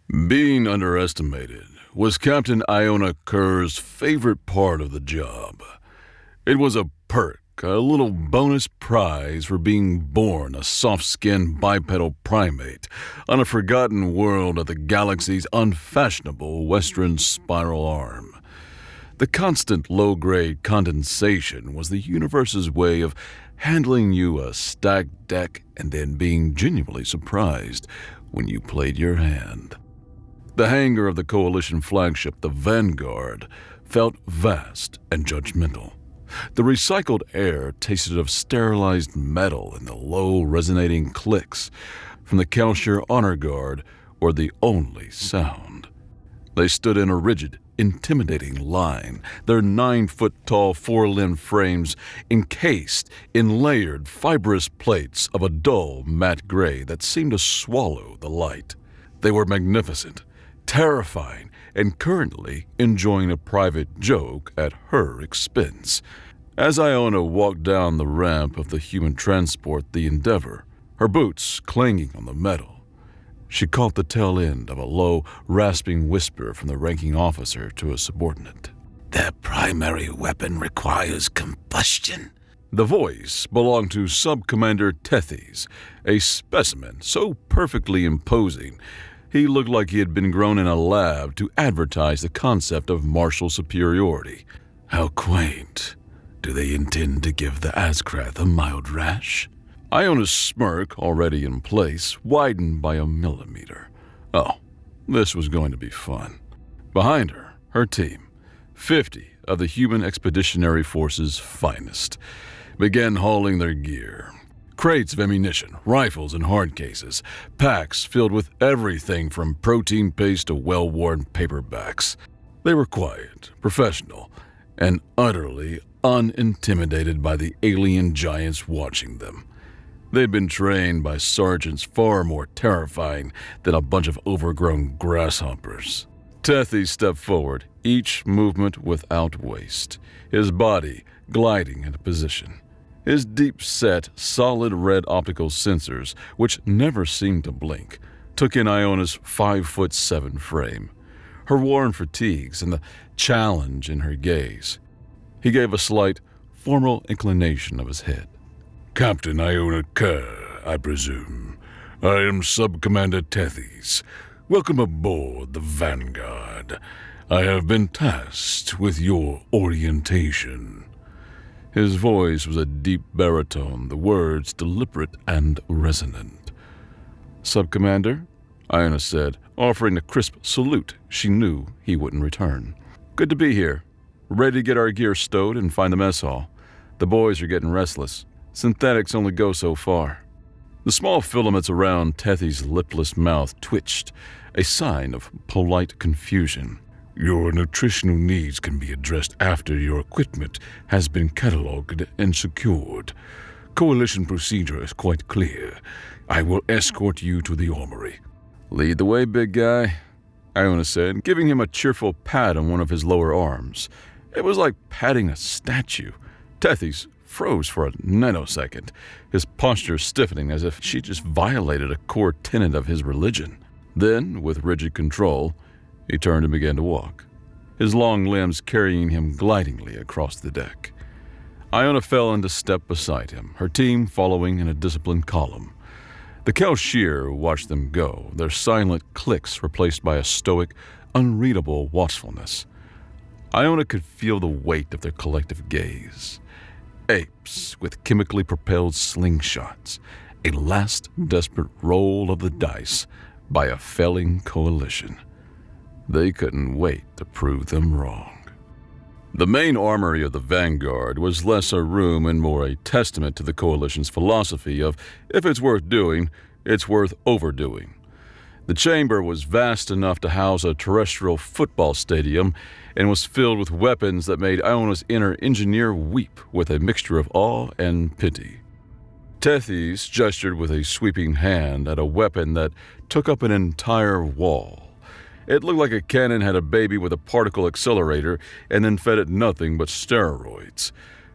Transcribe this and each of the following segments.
Being underestimated was Captain Iona Kerr's favorite part of the job. It was a perk, a little bonus prize for being born a soft-skinned bipedal primate on a forgotten world of the galaxy's unfashionable western spiral arm. The constant low-grade condensation was the universe's way of handling you a stacked deck and then being genuinely surprised when you played your hand. The hangar of the Coalition flagship, the Vanguard, felt vast and judgmental. The recycled air tasted of sterilized metal, and the low resonating clicks from the Kelsier Honor Guard were the only sound. They stood in a rigid, intimidating line, their 9-foot-tall four-limbed frames encased in layered, fibrous plates of a dull, matte gray that seemed to swallow the light. They were magnificent, terrifying, and currently enjoying a private joke at her expense. As Iona walked down the ramp of the human transport, the Endeavor, her boots clanging on the metal, she caught the tail end of a low, rasping whisper from the ranking officer to a subordinate. "Their primary weapon requires combustion." The voice belonged to Sub-Commander Tethys, a specimen so perfectly imposing he looked like he had been grown in a lab to advertise the concept of martial superiority. "How quaint. Do they intend to give the Azkrath a mild rash?" Iona's smirk, already in place, widened by a millimeter. Oh, this was going to be fun. Behind her, her team, 50 of the Human Expeditionary Force's finest, began hauling their gear. Crates of ammunition, rifles and hard cases, packs filled with everything from protein paste to well-worn paperbacks. They were quiet, professional, and utterly unintimidated by the alien giants watching them. They'd been trained by sergeants far more terrifying than a bunch of overgrown grasshoppers. Tethys stepped forward, each movement without waste, his body gliding into position. His deep-set, solid red optical sensors, which never seemed to blink, took in Iona's 5'7" frame, her worn fatigues, and the challenge in her gaze. He gave a slight, formal inclination of his head. "Captain Iona Kerr, I presume. I am Sub-Commander Tethys. Welcome aboard the Vanguard. I have been tasked with your orientation." His voice was a deep baritone, the words deliberate and resonant. "Sub-Commander," Iona said, offering a crisp salute she knew he wouldn't return. "Good to be here. Ready to get our gear stowed and find the mess hall. The boys are getting restless. Synthetics only go so far." The small filaments around Tethys' lipless mouth twitched, a sign of polite confusion. "Your nutritional needs can be addressed after your equipment has been catalogued and secured. Coalition procedure is quite clear. I will escort you to the armory." "Lead the way, big guy," Iona said, giving him a cheerful pat on one of his lower arms. It was like patting a statue. Tethys froze for a nanosecond, his posture stiffening as if she just violated a core tenet of his religion. Then, with rigid control, he turned and began to walk, his long limbs carrying him glidingly across the deck. Iona fell into step beside him, her team following in a disciplined column. The Kelsier watched them go, their silent clicks replaced by a stoic, unreadable watchfulness. Iona could feel the weight of their collective gaze. Apes with chemically propelled slingshots, a last desperate roll of the dice by a failing coalition. They couldn't wait to prove them wrong. The main armory of the Vanguard was less a room and more a testament to the Coalition's philosophy of, if it's worth doing, it's worth overdoing. The chamber was vast enough to house a terrestrial football stadium and was filled with weapons that made Iona's inner engineer weep with a mixture of awe and pity. Tethys gestured with a sweeping hand at a weapon that took up an entire wall. It looked like a cannon had a baby with a particle accelerator and then fed it nothing but steroids.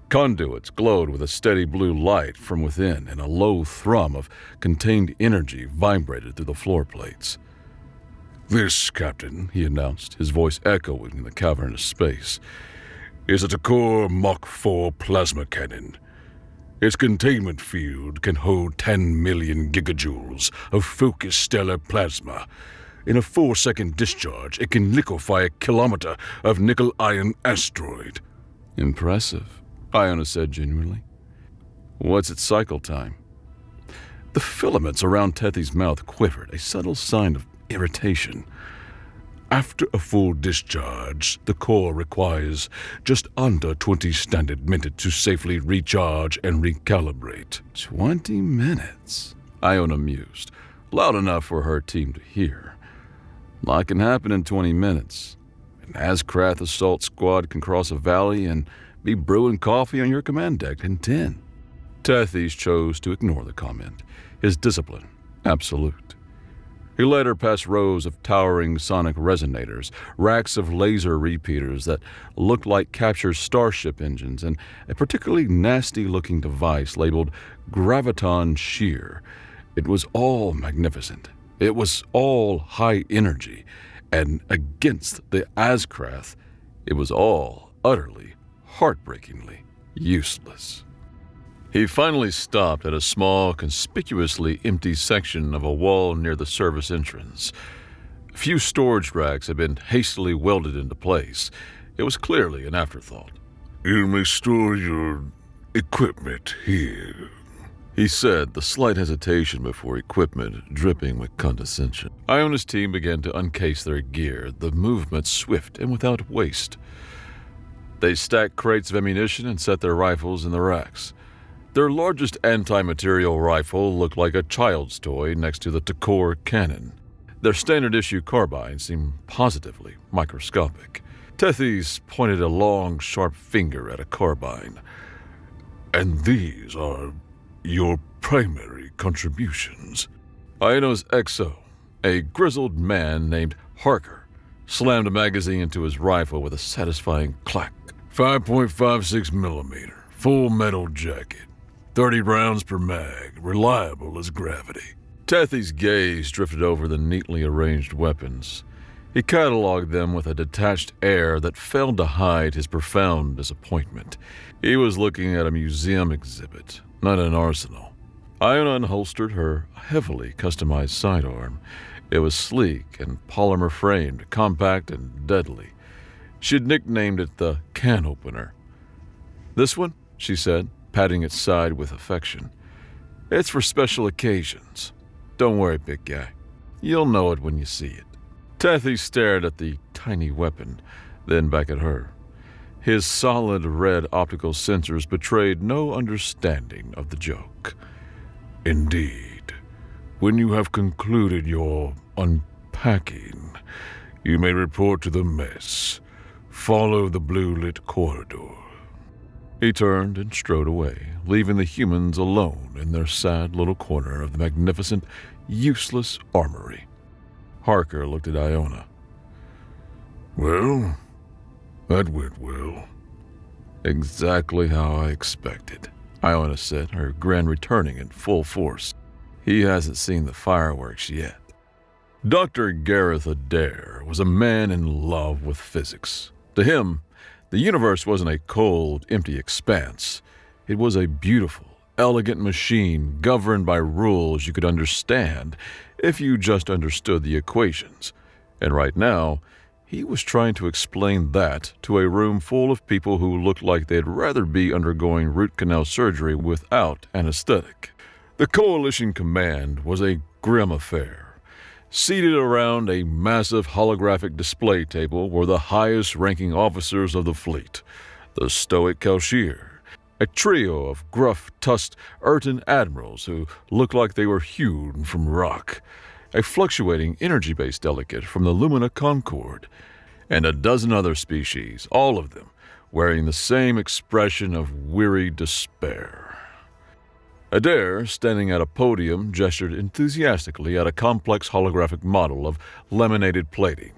Conduits glowed with a steady blue light from within, and a low thrum of contained energy vibrated through the floor plates. This, Captain, he announced, his voice echoing in the cavernous space, is a Takor Mach 4 plasma cannon. Its containment field can hold 10 million gigajoules of focused stellar plasma. In a 4-second discharge, it can liquefy a kilometer of nickel-iron asteroid. Impressive, Iona said genuinely. What's its cycle time? The filaments around Tethy's mouth quivered, a subtle sign of irritation. After a full discharge, the core requires just under 20 standard minutes to safely recharge and recalibrate. 20 minutes, Iona mused, loud enough for her team to hear. A lot can happen in 20 minutes. An Azkrath assault squad can cross a valley and be brewing coffee on your command deck in 10. Tethys chose to ignore the comment, his discipline absolute. He led her past rows of towering sonic resonators, racks of laser repeaters that looked like captured starship engines, and a particularly nasty-looking device labeled Graviton Shear. It was all magnificent. It was all high energy, and against the Azkrath, it was all utterly, heartbreakingly useless. He finally stopped at a small, conspicuously empty section of a wall near the service entrance. A few storage racks had been hastily welded into place. It was clearly an afterthought. You may store your equipment here, he said, the slight hesitation before equipment dripping with condescension. Iona's team began to uncase their gear, the movement swift and without waste. They stacked crates of ammunition and set their rifles in the racks. Their largest anti-material rifle looked like a child's toy next to the Takor cannon. Their standard-issue carbine seemed positively microscopic. Tethys pointed a long, sharp finger at a carbine. And these are your primary contributions. Iona's XO, a grizzled man named Harker, slammed a magazine into his rifle with a satisfying clack. 5.56 millimeter, full metal jacket. 30 rounds per mag, reliable as gravity. Tethys' gaze drifted over the neatly arranged weapons. He catalogued them with a detached air that failed to hide his profound disappointment. He was looking at a museum exhibit, not an arsenal. Iona unholstered her heavily customized sidearm. It was sleek and polymer-framed, compact and deadly. She had nicknamed it the can opener. "This one," she said, patting its side with affection. "It's for special occasions. Don't worry, big guy. You'll know it when you see it." Tethys stared at the tiny weapon, then back at her. His solid red optical sensors betrayed no understanding of the joke. Indeed. When you have concluded your unpacking, you may report to the mess. Follow the blue-lit corridor. He turned and strode away, leaving the humans alone in their sad little corner of the magnificent, useless armory. Harker looked at Iona. Well, that went well. "Exactly how I expected," Iona said, her grin returning in full force. "He hasn't seen the fireworks yet." Dr. Gareth Adair was a man in love with physics. To him, the universe wasn't a cold, empty expanse. It was a beautiful, elegant machine governed by rules you could understand if you just understood the equations. And right now, he was trying to explain that to a room full of people who looked like they'd rather be undergoing root canal surgery without anesthetic. The Coalition Command was a grim affair. Seated around a massive holographic display table were the highest-ranking officers of the fleet, the stoic Kelshir, a trio of gruff-tusked Urton admirals who looked like they were hewn from rock, a fluctuating energy-based delegate from the Lumina Concord, and a dozen other species, all of them wearing the same expression of weary despair. Adair, standing at a podium, gestured enthusiastically at a complex holographic model of laminated plating.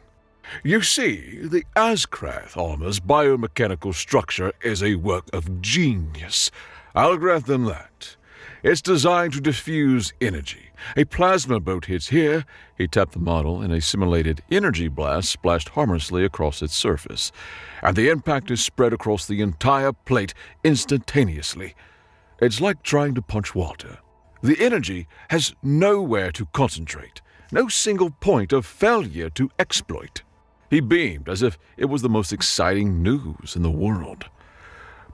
You see, the Azkrath armor's biomechanical structure is a work of genius. I'll grant them that. It's designed to diffuse energy, A plasma boat hits here. He tapped the model, and a simulated energy blast splashed harmlessly across its surface. And the impact is spread across the entire plate instantaneously. It's like trying to punch water. The energy has nowhere to concentrate, no single point of failure to exploit. He beamed as if it was the most exciting news in the world.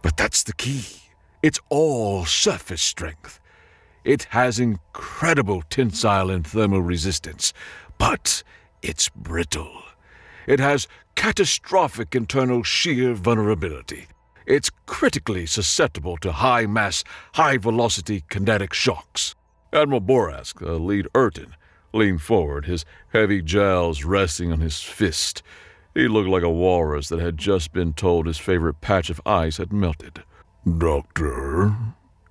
But that's the key. It's all surface strength. It has incredible tensile and thermal resistance, but it's brittle. It has catastrophic internal shear vulnerability. It's critically susceptible to high-mass, high-velocity kinetic shocks. Admiral Borask, the lead Urton, leaned forward, his heavy jowls resting on his fist. He looked like a walrus that had just been told his favorite patch of ice had melted. Doctor,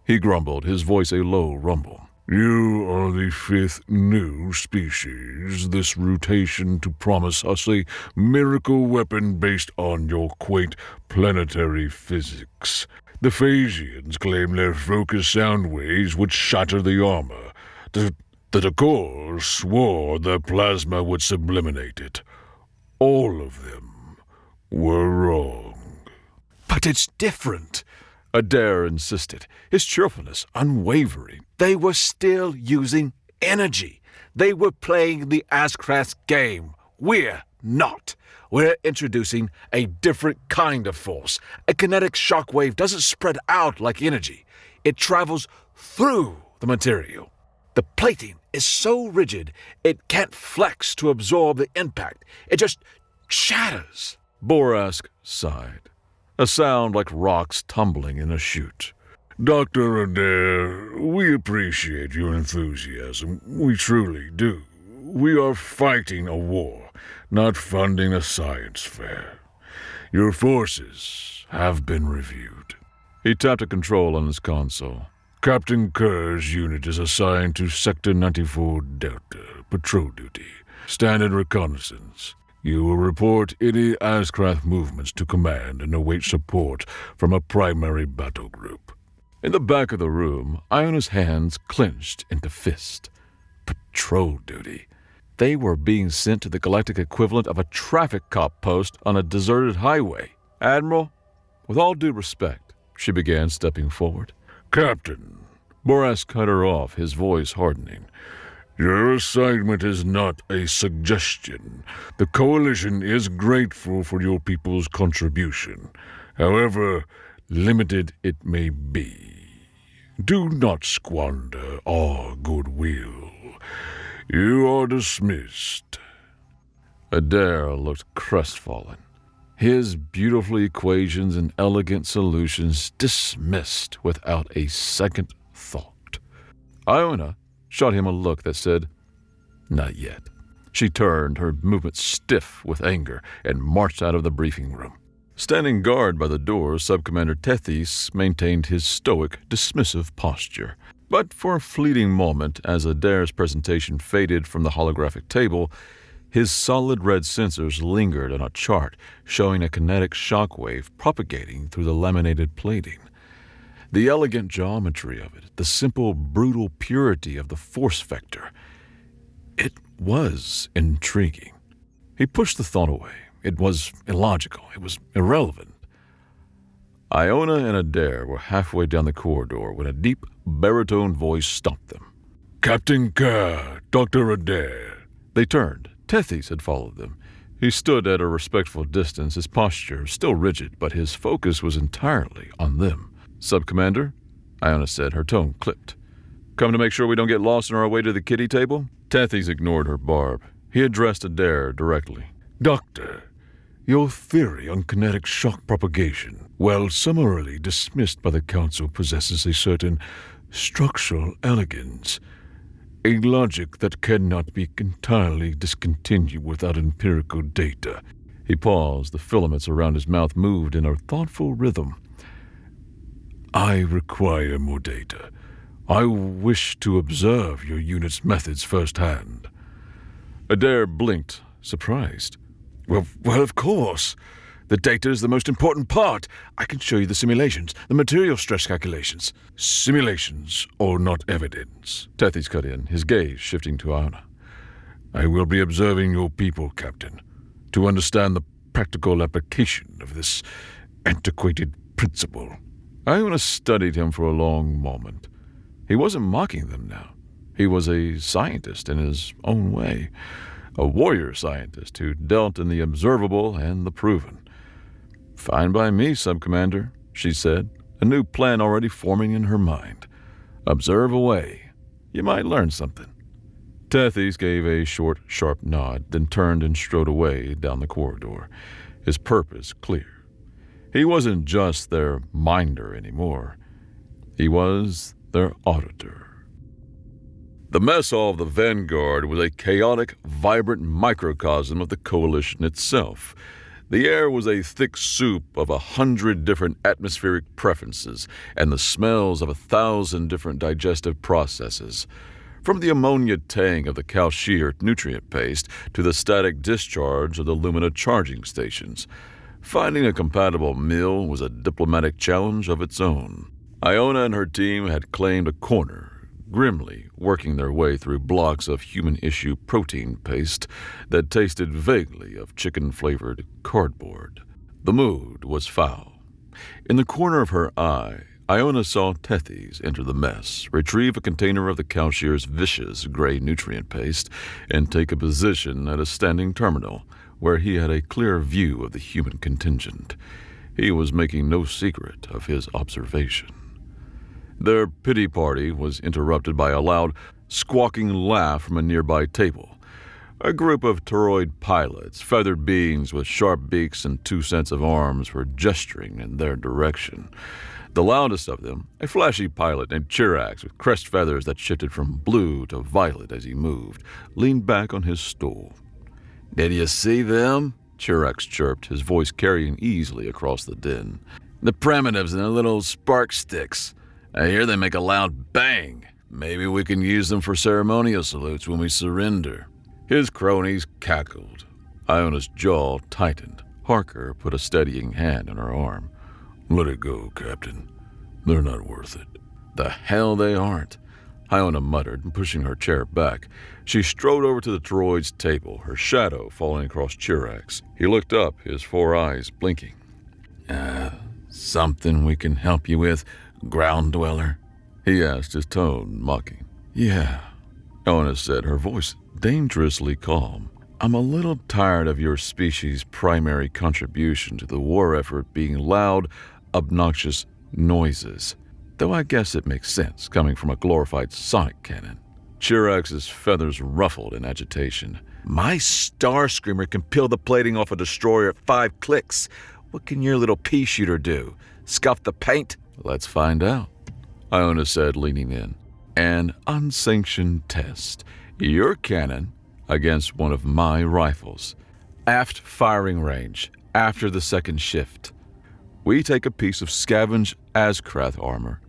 He grumbled, his voice a low rumble. you are the 5th new species. This rotation to promise us a miracle weapon based on your quaint planetary physics. The Phasians claim their focused sound waves would shatter the armor. The Decor swore their plasma would subliminate it. All of them were wrong. But it's different, Adair insisted, his cheerfulness unwavering. They were still using energy. They were playing the Azcraft's game. We're not. We're introducing a different kind of force. A kinetic shockwave doesn't spread out like energy. It travels through the material. The plating is so rigid, it can't flex to absorb the impact. It just shatters. Borask sighed, a sound like rocks tumbling in a chute. Dr. Adair, we appreciate your enthusiasm. We truly do. We are fighting a war, not funding a science fair. Your forces have been reviewed. He tapped a control on his console. Captain Kerr's unit is assigned to Sector 94 Delta, patrol duty, standard reconnaissance. You will report any Azcraft movements to command and await support from a primary battle group. In the back of the room, Iona's hands clenched into fist. Patrol duty. They were being sent to the galactic equivalent of a traffic cop post on a deserted highway. Admiral, with all due respect, she began, stepping forward. Captain, Borask cut her off, his voice hardening. Your assignment is not a suggestion. The Coalition is grateful for your people's contribution. However limited it may be. Do not squander our goodwill. You are dismissed. Adair looked crestfallen, his beautiful equations and elegant solutions dismissed without a second thought. Iona shot him a look that said, "Not yet." She turned, her movement stiff with anger, and marched out of the briefing room. Standing guard by the door, Subcommander Tethys maintained his stoic, dismissive posture. But for a fleeting moment, as Adair's presentation faded from the holographic table, his solid red sensors lingered on a chart showing a kinetic shockwave propagating through the laminated plating. The elegant geometry of it, the simple, brutal purity of the force vector. It was intriguing. He pushed the thought away. It was illogical. It was irrelevant. Iona and Adair were halfway down the corridor when a deep, baritone voice stopped them. Captain Kerr, Dr. Adair. They turned. Tethys had followed them. He stood at a respectful distance, his posture still rigid, but his focus was entirely on them. "Subcommander," Iona said, her tone clipped. "Come to make sure we don't get lost on our way to the kiddie table?" Tethys ignored her barb. He addressed Adair directly. Doctor, your theory on kinetic shock propagation, while summarily dismissed by the Council, possesses a certain structural elegance, a logic that cannot be entirely discontinued without empirical data. He paused. The filaments around his mouth moved in a thoughtful rhythm. I require more data. I wish to observe your unit's methods firsthand. Adair blinked, surprised. Well, of course. The data is the most important part. I can show you the simulations, the material stress calculations. Simulations are not evidence. Tethys cut in, his gaze shifting to Iona. I will be observing your people, Captain, to understand the practical application of this antiquated principle. Iona studied him for a long moment. He wasn't mocking them now. He was a scientist in his own way, a warrior scientist who dealt in the observable and the proven. "Fine by me, Sub-Commander," she said, a new plan already forming in her mind. "Observe away. You might learn something." Tethys gave a short, sharp nod, then turned and strode away down the corridor, his purpose clear. He wasn't just their minder anymore. He was their auditor. The mess hall of the Vanguard was a chaotic, vibrant microcosm of the Coalition itself. The air was a thick soup of 100 different atmospheric preferences and the smells of 1,000 different digestive processes. From the ammonia tang of the Calshir nutrient paste to the static discharge of the Lumina charging stations. Finding a compatible meal was a diplomatic challenge of its own. Iona and her team had claimed a corner, grimly working their way through blocks of human-issue protein paste that tasted vaguely of chicken-flavored cardboard. The mood was foul. In the corner of her eye, Iona saw Tethys enter the mess, retrieve a container of the Calshir's vicious gray nutrient paste, and take a position at a standing terminal, where he had a clear view of the human contingent. He was making no secret of his observation. Their pity party was interrupted by a loud, squawking laugh from a nearby table. A group of toroid pilots, feathered beings with sharp beaks and 2 sets of arms, were gesturing in their direction. The loudest of them, a flashy pilot named Chirax with crest feathers that shifted from blue to violet as he moved, leaned back on his stool. "Did you see them?" Chirax chirped, his voice carrying easily across the din. "The primitives and their little spark sticks. I hear they make a loud bang. Maybe we can use them for ceremonial salutes when we surrender." His cronies cackled. Iona's jaw tightened. Harker put a steadying hand on her arm. "Let it go, Captain. They're not worth it." "The hell they aren't," Iona muttered, pushing her chair back. She strode over to the droid's table, her shadow falling across Chirax. He looked up, his 4 eyes blinking. Something we can help you with, ground dweller?" he asked, his tone mocking. "Yeah," Iona said, her voice dangerously calm. "I'm a little tired of your species' primary contribution to the war effort being loud, obnoxious noises. Though I guess it makes sense, coming from a glorified sonic cannon." Chirax's feathers ruffled in agitation. "My Star Screamer can peel the plating off a destroyer at 5 clicks. What can your little pea shooter do? Scuff the paint?" "Let's find out," Iona said, leaning in. "An unsanctioned test. Your cannon against one of my rifles. Aft firing range, after the second shift. We take a piece of scavenged Azkrath armor.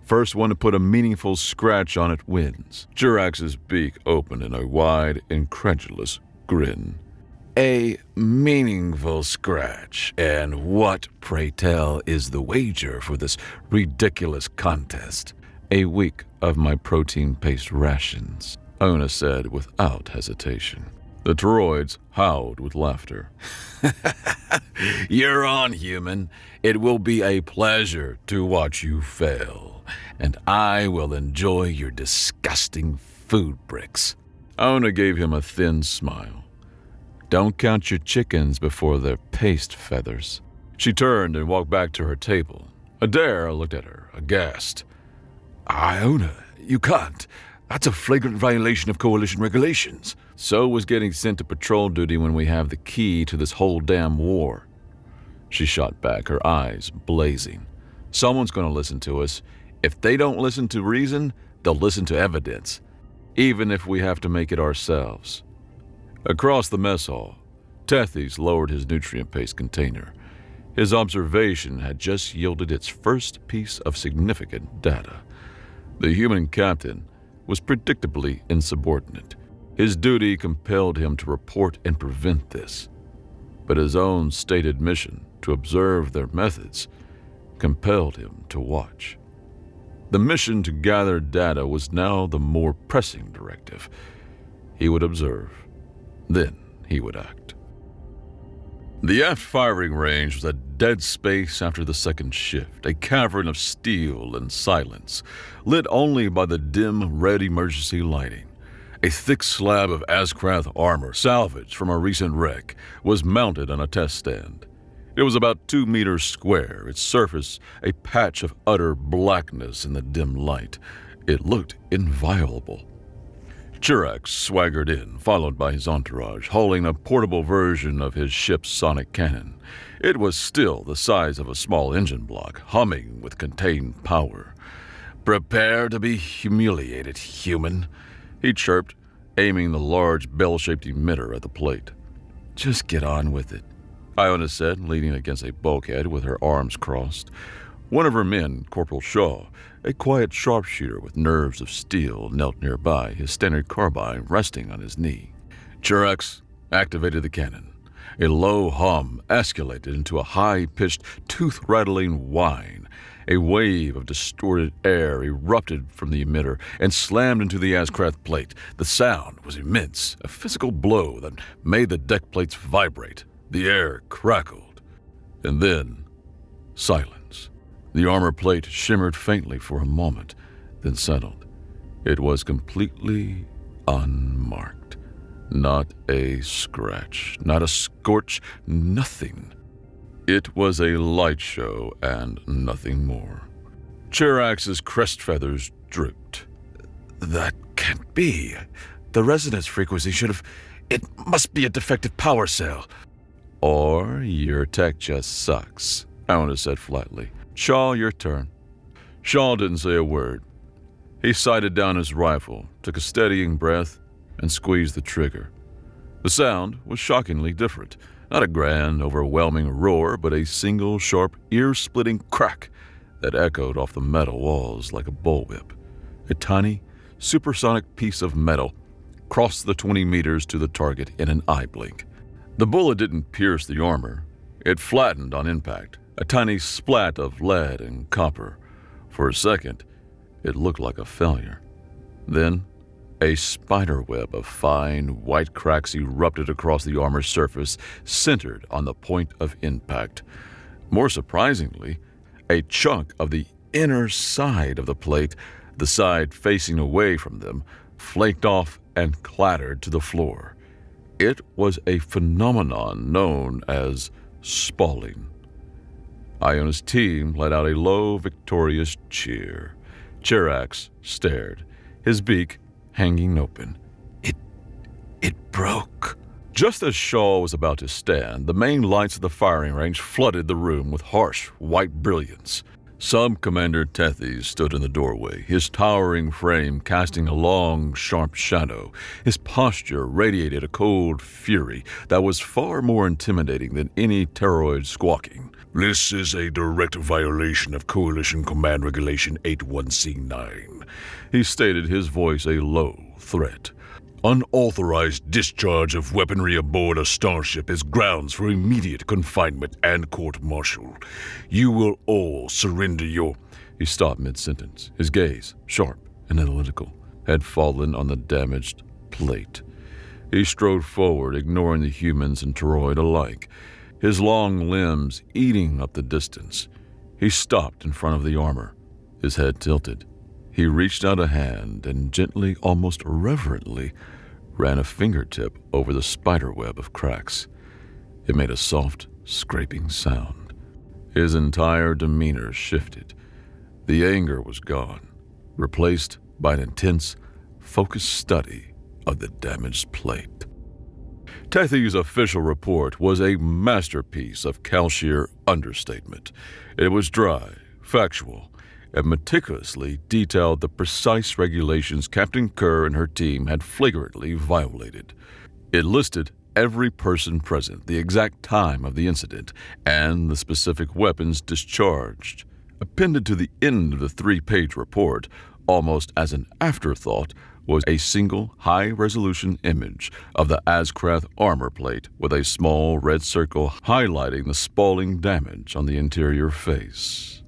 First one to put a meaningful scratch on it wins." Chirax's beak opened in a wide, incredulous grin. "A meaningful scratch. And what, pray tell, is the wager for this ridiculous contest?" "A week of my protein paste rations," Iona said without hesitation. The droids howled with laughter. "You're on, human. It will be a pleasure to watch you fail, and I will enjoy your disgusting food bricks." Iona gave him a thin smile. "Don't count your chickens before their paste feathers." She turned and walked back to her table. Adair looked at her, aghast. "Iona, you can't. That's a flagrant violation of Coalition regulations." "So was getting sent to patrol duty when we have the key to this whole damn war." She shot back, her eyes blazing. "Someone's going to listen to us. If they don't listen to reason, they'll listen to evidence, even if we have to make it ourselves." Across the mess hall, Tethys lowered his nutrient paste container. His observation had just yielded its first piece of significant data. The human captain was predictably insubordinate. His duty compelled him to report and prevent this. But his own stated mission to observe their methods compelled him to watch. The mission to gather data was now the more pressing directive. He would observe, then he would act. The aft firing range was a dead space after the second shift, a cavern of steel and silence, lit only by the dim red emergency lighting. A thick slab of Askrath armor, salvaged from a recent wreck, was mounted on a test stand. It was about 2 meters square, its surface a patch of utter blackness in the dim light. It looked inviolable. Chirac swaggered in, followed by his entourage, hauling a portable version of his ship's sonic cannon. It was still the size of a small engine block, humming with contained power. "Prepare to be humiliated, human," he chirped, aiming the large bell-shaped emitter at the plate. "Just get on with it," Iona said, leaning against a bulkhead with her arms crossed. One of her men, Corporal Shaw, a quiet sharpshooter with nerves of steel, knelt nearby, his standard carbine resting on his knee. Chirac activated the cannon. A low hum escalated into a high-pitched, tooth-rattling whine. A wave of distorted air erupted from the emitter and slammed into the Askrath plate. The sound was immense, a physical blow that made the deck plates vibrate. The air crackled. And then, silence. The armor plate shimmered faintly for a moment, then settled. It was completely unmarked. Not a scratch, not a scorch, nothing. It was a light show and nothing more. Chirac's crest feathers drooped. "That can't be. The resonance frequency should have... It must be a defective power cell." "Or your tech just sucks," Iona said flatly. "Shaw, your turn." Shaw didn't say a word. He sighted down his rifle, took a steadying breath, and squeezed the trigger. The sound was shockingly different. Not a grand, overwhelming roar, but a single, sharp, ear-splitting crack that echoed off the metal walls like a bullwhip. A tiny, supersonic piece of metal crossed the 20 meters to the target in an eye blink. The bullet didn't pierce the armor. It flattened on impact, a tiny splat of lead and copper. For a second, it looked like a failure. Then, a spiderweb of fine, white cracks erupted across the armor's surface, centered on the point of impact. More surprisingly, a chunk of the inner side of the plate, the side facing away from them, flaked off and clattered to the floor. It was a phenomenon known as spalling. Iona's team let out a low, victorious cheer. Chirac stared, his beak hanging open. It broke. Just as Shaw was about to stand, the main lights of the firing range flooded the room with harsh, white brilliance. Sub-Commander Tethys stood in the doorway, his towering frame casting a long, sharp shadow. His posture radiated a cold fury that was far more intimidating than any pteroid squawking. "This is a direct violation of Coalition Command Regulation 81C9, he stated, his voice a low threat. Unauthorized discharge of weaponry aboard a starship is grounds for immediate confinement and court-martial. You will all surrender your..." He stopped mid-sentence. His gaze, sharp and analytical, had fallen on the damaged plate. He strode forward, ignoring the humans and Toroid alike, his long limbs eating up the distance. He stopped in front of the armor, his head tilted. He reached out a hand and gently, almost reverently, ran a fingertip over the spiderweb of cracks. It made a soft, scraping sound. His entire demeanor shifted. The anger was gone, replaced by an intense, focused study of the damaged plate. Tethys' official report was a masterpiece of Kalshir understatement. It was dry, factual, and meticulously detailed the precise regulations Captain Kerr and her team had flagrantly violated. It listed every person present, the exact time of the incident, and the specific weapons discharged. Appended to the end of the 3-page report, almost as an afterthought, was a single high-resolution image of the Ascrath armor plate with a small red circle highlighting the spalling damage on the interior face.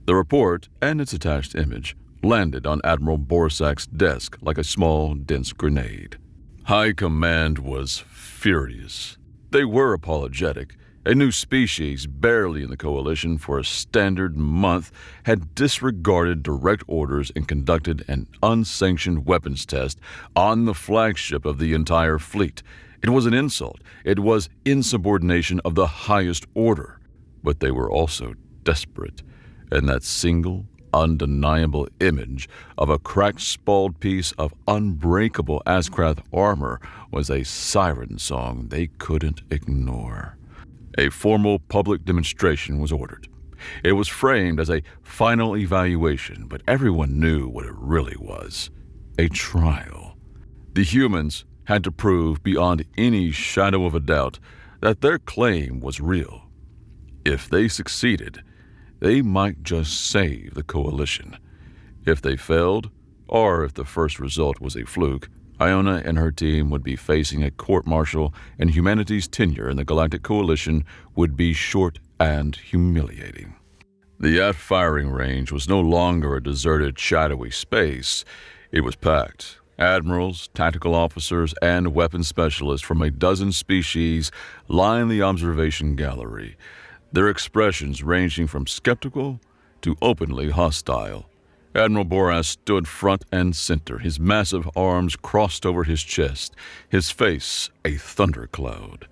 The report and its attached image landed on Admiral Borsak's desk like a small, dense grenade. High Command was furious. They were apologetic. A new species, barely in the coalition for a standard month, had disregarded direct orders and conducted an unsanctioned weapons test on the flagship of the entire fleet. It was an insult. It was insubordination of the highest order. But they were also desperate, and that single, undeniable image of a cracked, spalled piece of unbreakable Ascrath armor was a siren song they couldn't ignore. A formal public demonstration was ordered. It was framed as a final evaluation, but everyone knew what it really was: a trial. The humans had to prove beyond any shadow of a doubt that their claim was real. If they succeeded, they might just save the coalition. If they failed, or if the first result was a fluke, Iona and her team would be facing a court-martial, and humanity's tenure in the Galactic Coalition would be short and humiliating. The aft firing range was no longer a deserted, shadowy space. It was packed. Admirals, tactical officers, and weapons specialists from a dozen species lined the observation gallery, their expressions ranging from skeptical to openly hostile. Admiral Boras stood front and center, his massive arms crossed over his chest, his face a thundercloud.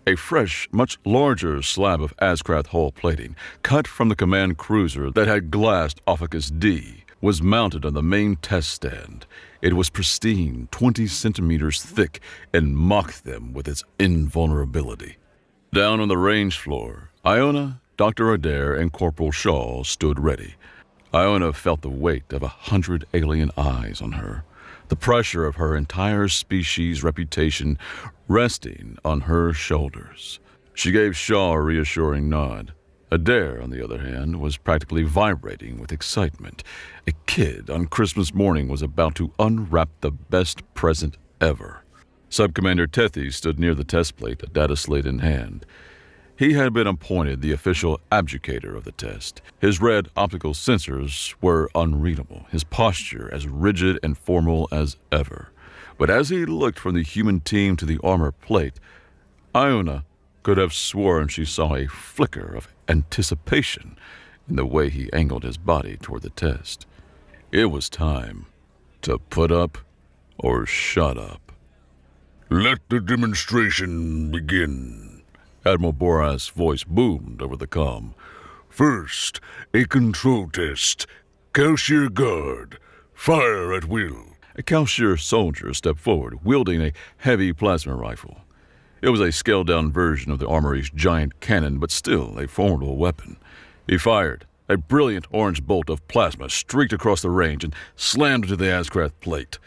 A fresh, much larger slab of Ascrath hull plating, cut from the command cruiser that had glassed Ophicus D, was mounted on the main test stand. It was pristine, 20 centimeters thick, and mocked them with its invulnerability. Down on the range floor, Iona, Dr. Adair, and Corporal Shaw stood ready. Iona felt the weight of 100 alien eyes on her, the pressure of her entire species' reputation resting on her shoulders. She gave Shaw a reassuring nod. Adair, on the other hand, was practically vibrating with excitement. A kid on Christmas morning was about to unwrap the best present ever. Subcommander Tethys stood near the test plate, a data slate in hand. He had been appointed the official abjugator of the test. His red optical sensors were unreadable, his posture as rigid and formal as ever. But as he looked from the human team to the armor plate, Iona could have sworn she saw a flicker of anticipation in the way he angled his body toward the test. It was time to put up or shut up. Let the demonstration begin. Admiral Boras' voice boomed over the comm. First, a control test. Calcier guard. Fire at will. A Calcier soldier stepped forward, wielding a heavy plasma rifle. It was a scaled-down version of the armory's giant cannon, but still a formidable weapon. He fired. A brilliant orange bolt of plasma streaked across the range and slammed into the Ascrath plate.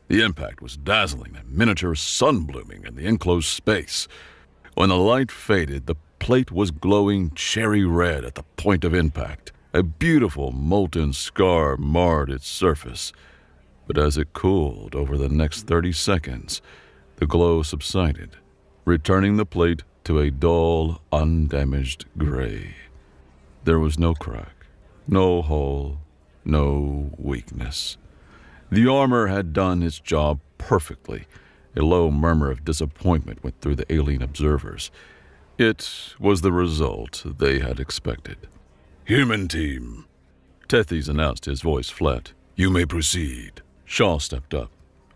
The impact was dazzling, a miniature sun blooming in the enclosed space. When the light faded, the plate was glowing cherry red at the point of impact. A beautiful molten scar marred its surface. But as it cooled over the next 30 seconds, the glow subsided, returning the plate to a dull, undamaged gray. There was no crack, no hole, no weakness. The armor had done its job perfectly. A low murmur of disappointment went through the alien observers. It was the result they had expected. Human team, Tethys announced, his voice flat. You may proceed. Shaw stepped up.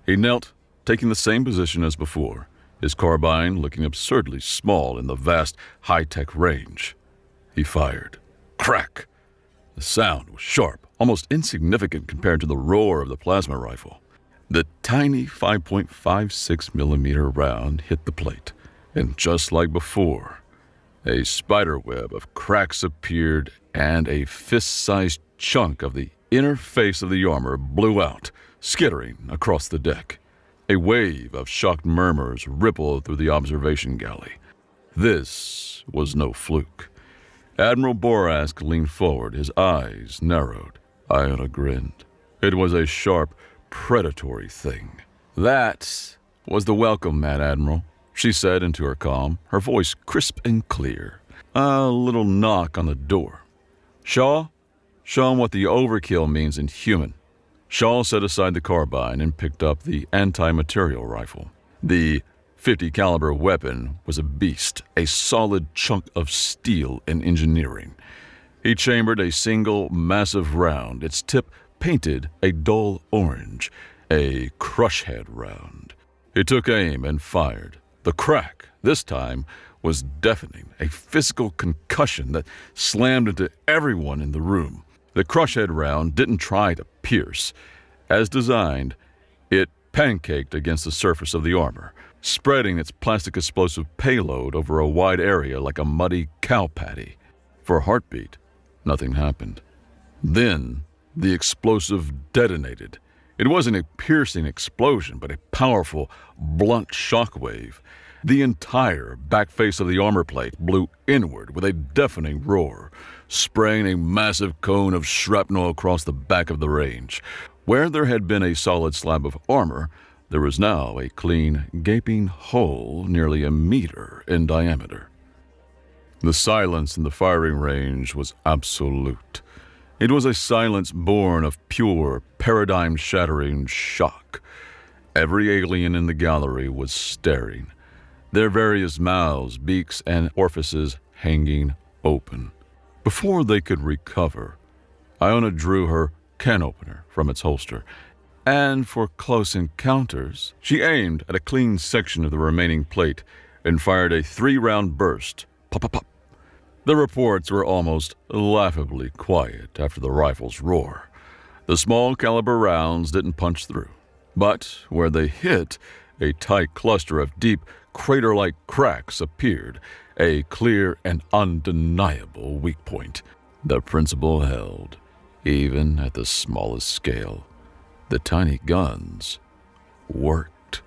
He knelt, taking the same position as before, his carbine looking absurdly small in the vast, high-tech range. He fired. Crack! The sound was sharp, almost insignificant compared to the roar of the plasma rifle. The tiny 5.56 millimeter round hit the plate, and just like before, a spider web of cracks appeared and a fist-sized chunk of the inner face of the armor blew out, skittering across the deck. A wave of shocked murmurs rippled through the observation galley. This was no fluke. Admiral Boras leaned forward, his eyes narrowed. Iona grinned. It was a sharp, predatory thing. That was the welcome, Mad Admiral, she said into her comm, her voice crisp and clear. A little knock on the door. Shaw, show him what the overkill means in human. Shaw set aside the carbine and picked up the anti-material rifle. The .50 caliber weapon was a beast, a solid chunk of steel and engineering. He chambered a single massive round, its tip painted a dull orange, a crush-head round. He took aim and fired. The crack, this time, was deafening, a physical concussion that slammed into everyone in the room. The crush-head round didn't try to pierce. As designed, it pancaked against the surface of the armor, spreading its plastic explosive payload over a wide area like a muddy cow patty. For a heartbeat, nothing happened. Then, the explosive detonated. It wasn't a piercing explosion, but a powerful, blunt shockwave. The entire back face of the armor plate blew inward with a deafening roar, spraying a massive cone of shrapnel across the back of the range. Where there had been a solid slab of armor, there was now a clean, gaping hole nearly a meter in diameter. The silence in the firing range was absolute. It was a silence born of pure, paradigm-shattering shock. Every alien in the gallery was staring, their various mouths, beaks, and orifices hanging open. Before they could recover, Iona drew her can opener from its holster, and for close encounters, she aimed at a clean section of the remaining plate and fired a 3-round burst. Pop, pop, pop. The reports were almost laughably quiet after the rifle's roar. The small caliber rounds didn't punch through, but where they hit, a tight cluster of deep, crater-like cracks appeared, a clear and undeniable weak point. The principle held, even at the smallest scale. The tiny guns worked.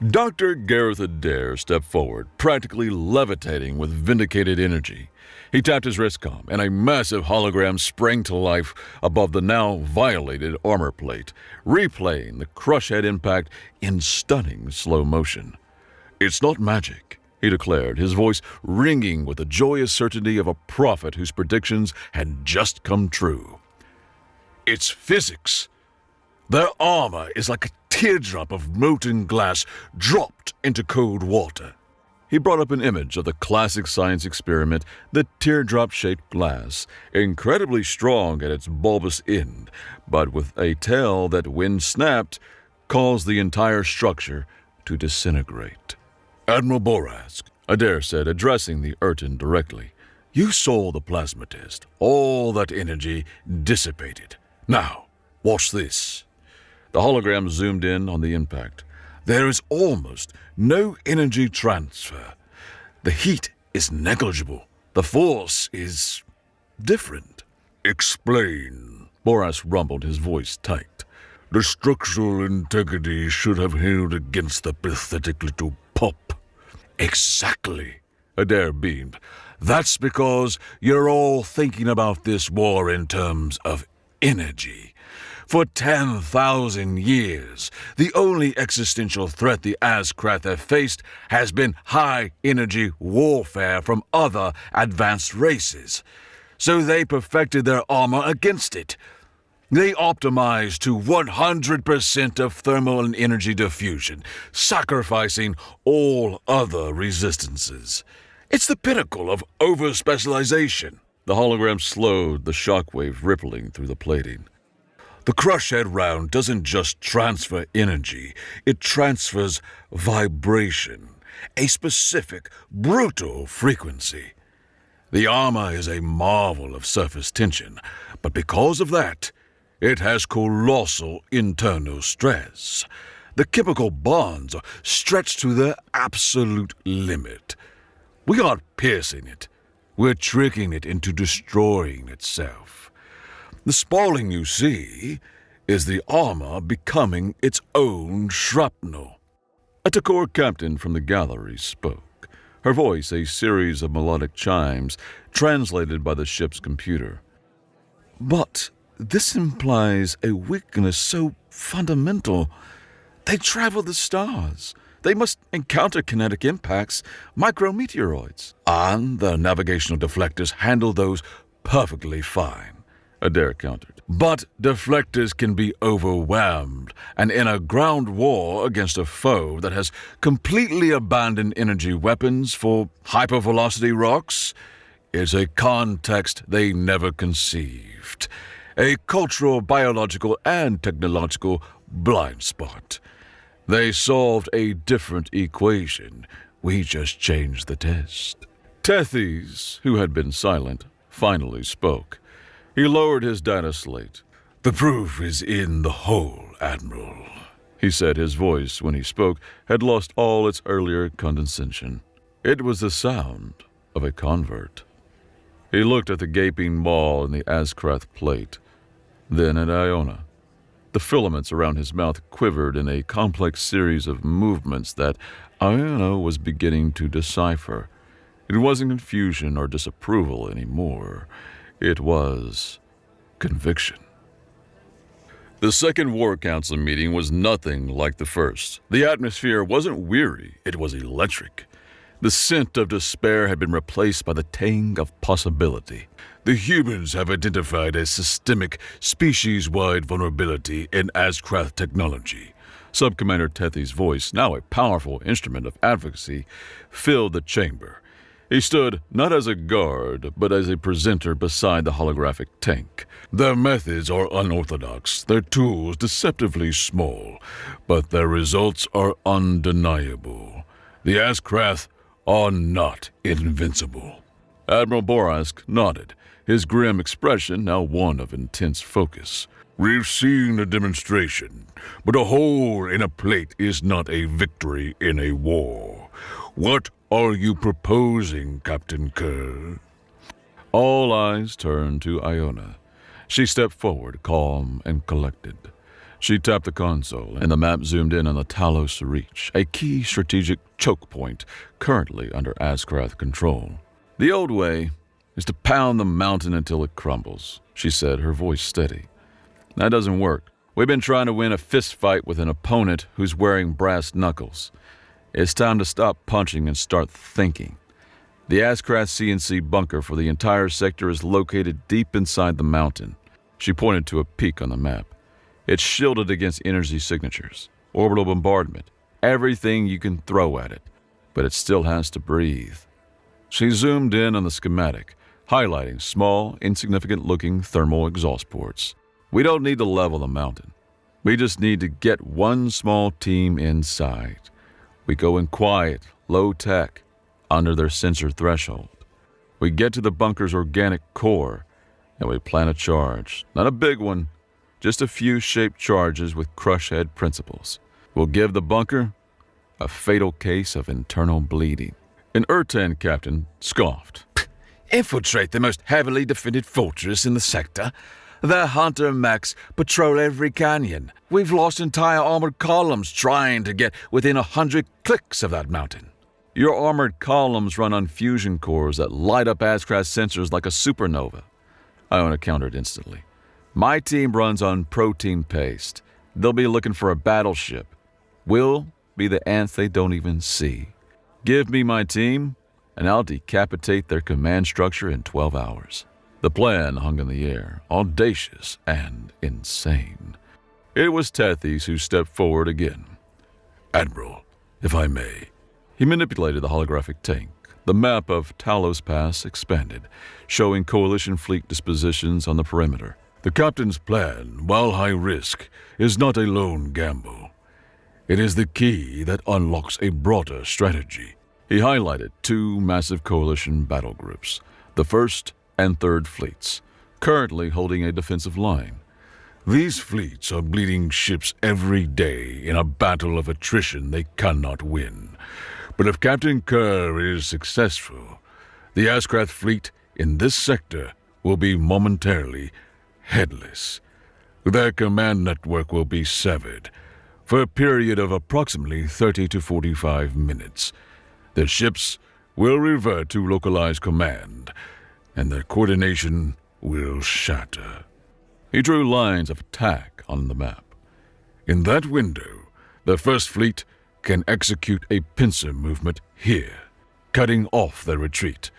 Dr. Gareth Adair stepped forward, practically levitating with vindicated energy. He tapped his wristcom, and a massive hologram sprang to life above the now violated armor plate, replaying the crush-head impact in stunning slow motion. "It's not magic," he declared, his voice ringing with the joyous certainty of a prophet whose predictions had just come true. "It's physics. Their armor is like a teardrop of molten glass dropped into cold water." He brought up an image of the classic science experiment, the teardrop-shaped glass, incredibly strong at its bulbous end, but with a tail that, when snapped, caused the entire structure to disintegrate. "Admiral Borask," Adair said, addressing the Urton directly, "you saw the plasma test. All that energy dissipated. Now, watch this." The hologram zoomed in on the impact. "There is almost no energy transfer. The heat is negligible. The force is different." "Explain," Boras rumbled, his voice tight. "The structural integrity should have held against the pathetic little pop." "Exactly," Adair beamed. "That's because you're all thinking about this war in terms of energy. For 10,000 years, the only existential threat the Azkrath have faced has been high-energy warfare from other advanced races. So they perfected their armor against it. They optimized to 100% of thermal and energy diffusion, sacrificing all other resistances. It's the pinnacle of over-specialization." The hologram slowed, the shockwave rippling through the plating. "The crush-head round doesn't just transfer energy, it transfers vibration, a specific, brutal frequency. The armor is a marvel of surface tension, but because of that, it has colossal internal stress. The chemical bonds are stretched to their absolute limit. We aren't piercing it, we're tricking it into destroying itself. The spalling you see is the armor becoming its own shrapnel." A Takor captain from the gallery spoke, her voice a series of melodic chimes translated by the ship's computer. "But this implies a weakness so fundamental. They travel the stars. They must encounter kinetic impacts, micrometeoroids. And the navigational deflectors handle those perfectly fine, Adair countered. But deflectors can be overwhelmed, and in a ground war against a foe that has completely abandoned energy weapons for hypervelocity rocks, is a context they never conceived. A cultural, biological, and technological blind spot. They solved a different equation. We just changed the test. Tethys, who had been silent, finally spoke. He lowered his data slate. The proof is in the whole, Admiral, he said. His voice, when he spoke, had lost all its earlier condescension. It was the sound of a convert. He looked at the gaping maw in the Azkrath plate, then at Iona. The filaments around his mouth quivered in a complex series of movements that Iona was beginning to decipher. It wasn't confusion or disapproval anymore. It was conviction. The second War Council meeting was nothing like the first. The atmosphere wasn't weary, it was electric. The scent of despair had been replaced by the tang of possibility. The humans have identified a systemic, species-wide vulnerability in Azkrath technology. Subcommander Tethys' voice, now a powerful instrument of advocacy, filled the chamber. He stood not as a guard, but as a presenter beside the holographic tank. Their methods are unorthodox, their tools deceptively small, but their results are undeniable. The Azkrath are not invincible. Admiral Borask nodded, his grim expression now one of intense focus. We've seen a demonstration, but a hole in a plate is not a victory in a war. What are you proposing, Captain Kerr? All eyes turned to Iona. She stepped forward, calm and collected. She tapped the console, and the map zoomed in on the Talos Reach, a key strategic choke point currently under Azkrath control. The old way is to pound the mountain until it crumbles, she said, her voice steady. That doesn't work. We've been trying to win a fist fight with an opponent who's wearing brass knuckles. It's time to stop punching and start thinking. The Azkrath CNC bunker for the entire sector is located deep inside the mountain. She pointed to a peak on the map. It's shielded against energy signatures, orbital bombardment, everything you can throw at it, but it still has to breathe. She zoomed in on the schematic, highlighting small, insignificant-looking thermal exhaust ports. We don't need to level the mountain. We just need to get one small team inside. We go in quiet, low tech, under their sensor threshold. We get to the bunker's organic core, and we plant a charge. Not a big one, just a few shaped charges with crush head principles. We'll give the bunker a fatal case of internal bleeding. An Urtan captain scoffed. Infiltrate the most heavily defended fortress in the sector? Their hunter mechs patrol every canyon. We've lost entire armored columns trying to get within 100 clicks of that mountain. Your armored columns run on fusion cores that light up Azkrath sensors like a supernova, Iona countered instantly. My team runs on protein paste. They'll be looking for a battleship. We'll be the ants they don't even see. Give me my team, and I'll decapitate their command structure in 12 hours. The plan hung in the air, audacious and insane. It was Tethys who stepped forward again. Admiral, if I may. He manipulated the holographic tank. The map of Talos Pass expanded, showing coalition fleet dispositions on the perimeter. The captain's plan, while high risk, is not a lone gamble. It is the key that unlocks a broader strategy. He highlighted two massive coalition battle groups, the First and Third Fleets, currently holding a defensive line. These fleets are bleeding ships every day in a battle of attrition they cannot win. But if Captain Kerr is successful, the Azkrath fleet in this sector will be momentarily headless. Their command network will be severed for a period of approximately 30 to 45 minutes. Their ships will revert to localized command, and their coordination will shatter. He drew lines of attack on the map. In that window, the First Fleet can execute a pincer movement here, cutting off their retreat.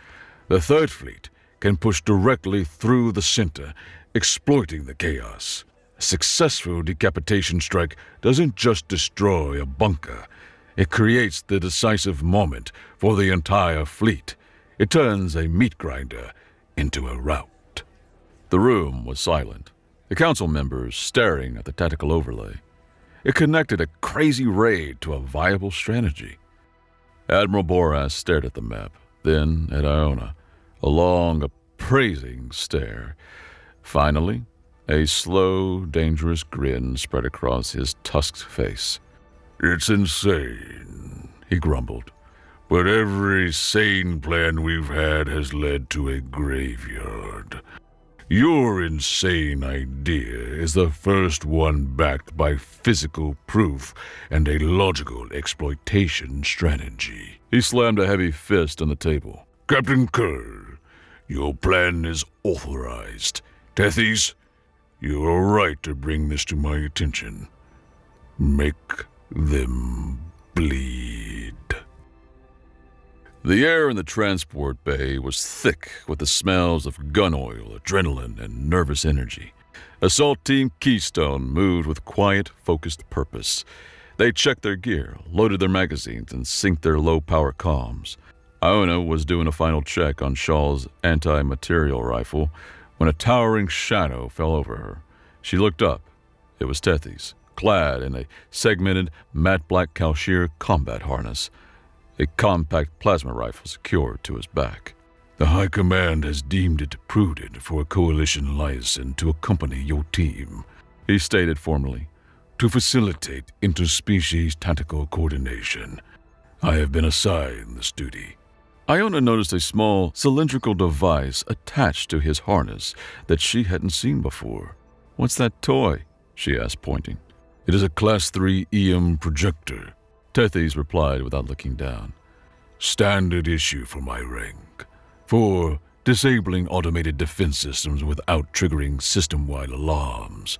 The Third Fleet can push directly through the center, exploiting the chaos. A successful decapitation strike doesn't just destroy a bunker. It creates the decisive moment for the entire fleet. It turns a meat grinder into a rout. The room was silent, the council members staring at the tactical overlay. It connected a crazy raid to a viable strategy. Admiral Boras stared at the map, then at Iona, a long, appraising stare. Finally, a slow, dangerous grin spread across his tusked face. It's insane, he grumbled, but every sane plan we've had has led to a graveyard. Your insane idea is the first one backed by physical proof and a logical exploitation strategy. He slammed a heavy fist on the table. Captain Kerr, your plan is authorized. Tethys, you are right to bring this to my attention. Make them bleed. The air in the transport bay was thick with the smells of gun oil, adrenaline, and nervous energy. Assault Team Keystone moved with quiet, focused purpose. They checked their gear, loaded their magazines, and synced their low-power comms. Iona was doing a final check on Shaw's anti-material rifle when a towering shadow fell over her. She looked up. It was Tethys, clad in a segmented, matte black Kalshir combat harness, a compact plasma rifle secured to his back. The High Command has deemed it prudent for a coalition liaison to accompany your team, he stated formally, to facilitate interspecies tactical coordination. I have been assigned this duty. Iona noticed a small, cylindrical device attached to his harness that she hadn't seen before. "What's that toy?" she asked, pointing. It is a Class 3 EM projector, Tethys replied without looking down. Standard issue for my rank. For disabling automated defense systems without triggering system-wide alarms.